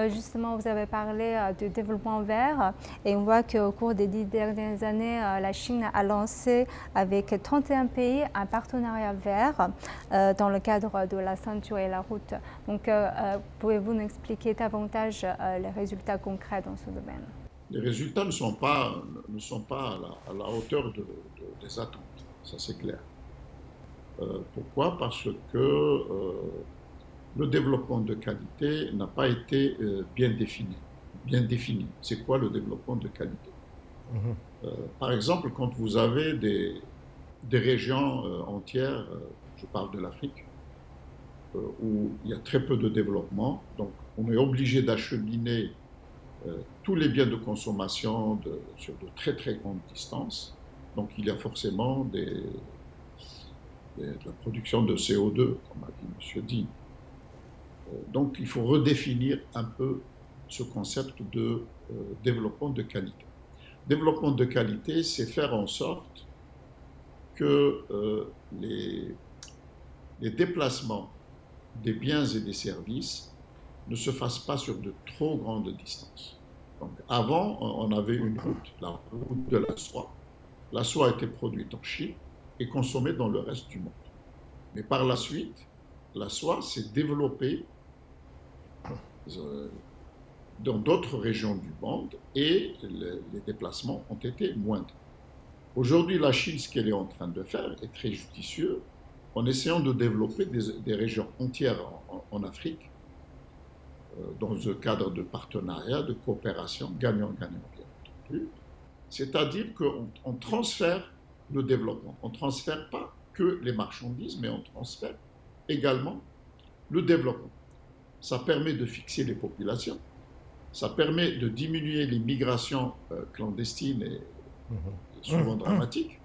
Justement, vous avez parlé de développement vert et on voit qu'au cours des 10 dernières années, la Chine a lancé avec 31 pays un partenariat vert dans le cadre de la ceinture et la route. Donc, pouvez-vous nous expliquer davantage les résultats concrets dans ce domaine? Les résultats ne sont pas à la hauteur des attentes, ça c'est clair. Pourquoi? Parce que le développement de qualité n'a pas été bien défini. Bien défini. C'est quoi le développement de qualité? Par exemple, quand vous avez des régions entières, je parle de l'Afrique, où il y a très peu de développement, donc on est obligé d'acheminer tous les biens de consommation sur de très très grandes distances. Donc il y a forcément de la production de CO2, comme a dit M. Dean. Donc il faut redéfinir un peu ce concept de développement de qualité. Développement de qualité, c'est faire en sorte que les déplacements des biens et des services ne se fassent pas sur de trop grandes distances. Donc, avant, on avait une route, la route de la soie. La soie était produite en Chine et consommée dans le reste du monde. Mais par la suite, la soie s'est développée euh, dans d'autres régions du monde et les déplacements ont été moindres. Aujourd'hui, la Chine, ce qu'elle est en train de faire est très judicieux en essayant de développer des régions entières en Afrique dans un cadre de partenariat, de coopération, gagnant-gagnant, bien entendu. C'est-à-dire qu'on transfère le développement. On ne transfère pas que les marchandises, mais on transfère également le développement. Ça permet de fixer les populations, ça permet de diminuer les migrations clandestines et souvent dramatiques,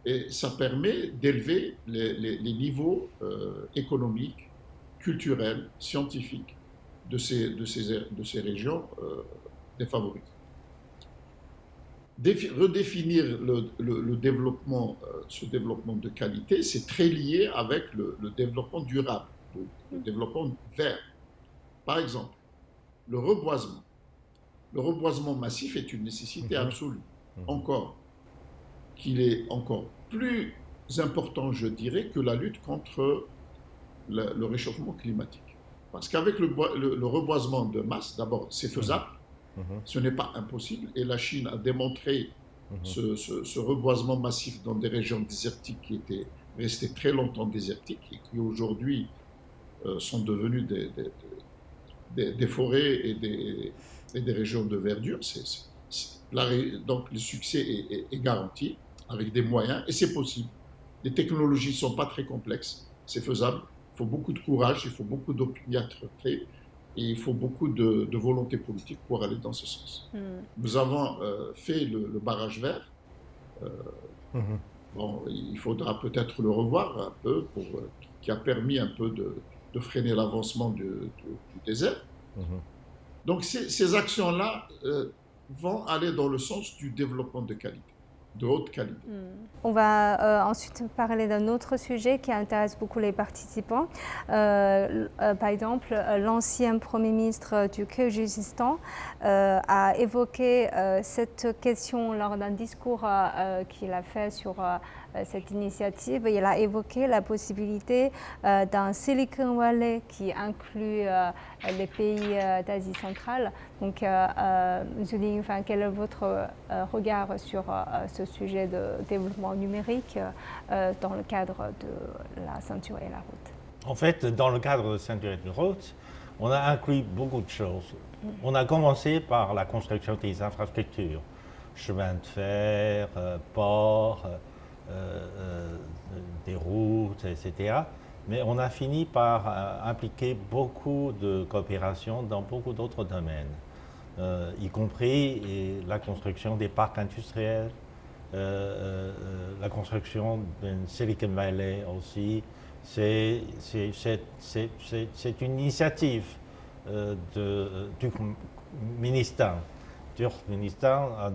et ça permet d'élever les niveaux économiques, culturels, scientifiques de ces régions défavorisées. Redéfinir le développement, ce développement de qualité, c'est très lié avec le développement durable, le développement vert. Par exemple, le reboisement. Le reboisement massif est une nécessité absolue. Encore, qu'il est encore plus important, je dirais, que la lutte contre le réchauffement climatique. Parce qu'avec le reboisement de masse, d'abord, c'est faisable, ce n'est pas impossible, et la Chine a démontré ce reboisement massif dans des régions désertiques qui étaient restées très longtemps désertiques et qui aujourd'hui sont devenues des forêts et des régions de verdure. Donc le succès est garanti avec des moyens et c'est possible. Les technologies ne sont pas très complexes, c'est faisable. Il faut beaucoup de courage, il faut beaucoup d'opiniâtreté et il faut beaucoup de volonté politique pour aller dans ce sens. Nous avons fait le barrage vert. Euh, bon, il faudra peut-être le revoir un peu, qui a permis un peu de freiner l'avancement du désert. Donc ces actions-là vont aller dans le sens du développement de qualité, de haute qualité. On va ensuite parler d'un autre sujet qui intéresse beaucoup les participants. Par exemple, l'ancien Premier ministre du Kyrgyzstan a évoqué cette question lors d'un discours qu'il a fait sur cette initiative. Il a évoqué la possibilité d'un Silicon Valley qui inclut les pays d'Asie centrale. Donc, Julie, quel est votre regard sur ce sujet de développement numérique dans le cadre de la ceinture et la route? En fait, dans le cadre de ceinture et de route, on a inclus beaucoup de choses. On a commencé par la construction des infrastructures, chemins de fer, ports, des routes, etc. Mais on a fini par impliquer beaucoup de coopération dans beaucoup d'autres domaines, y compris la construction des parcs industriels, la construction d'une Silicon Valley aussi. C'est une initiative du ministère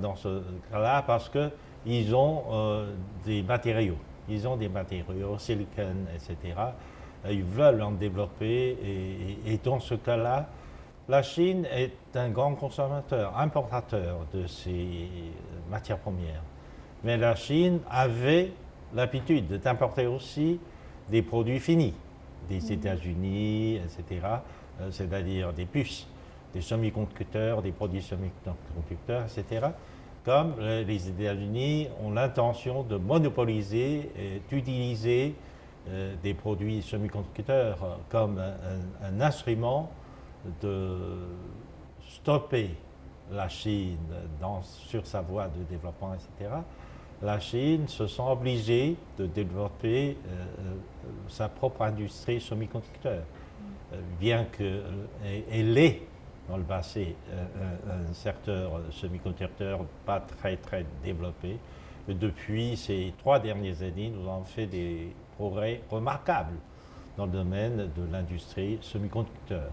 dans ce cas-là parce qu'ils ont des matériaux. Ils ont des matériaux, silicone, etc. Ils veulent en développer et dans ce cas-là, La Chine est un grand consommateur, importateur de ces matières premières. Mais la Chine avait l'habitude d'importer aussi des produits finis, des États-Unis, etc., c'est-à-dire des puces, des semi-conducteurs, des produits semi-conducteurs, etc., comme les États-Unis ont l'intention de monopoliser et d'utiliser des produits semi-conducteurs comme un instrument de stopper la Chine sur sa voie de développement, etc., la Chine se sent obligée de développer sa propre industrie semi-conducteur, bien qu'elle ait dans le passé un secteur semi-conducteur pas très développé. Depuis ces 3 dernières années, nous avons fait des progrès remarquables dans le domaine de l'industrie semi-conducteur.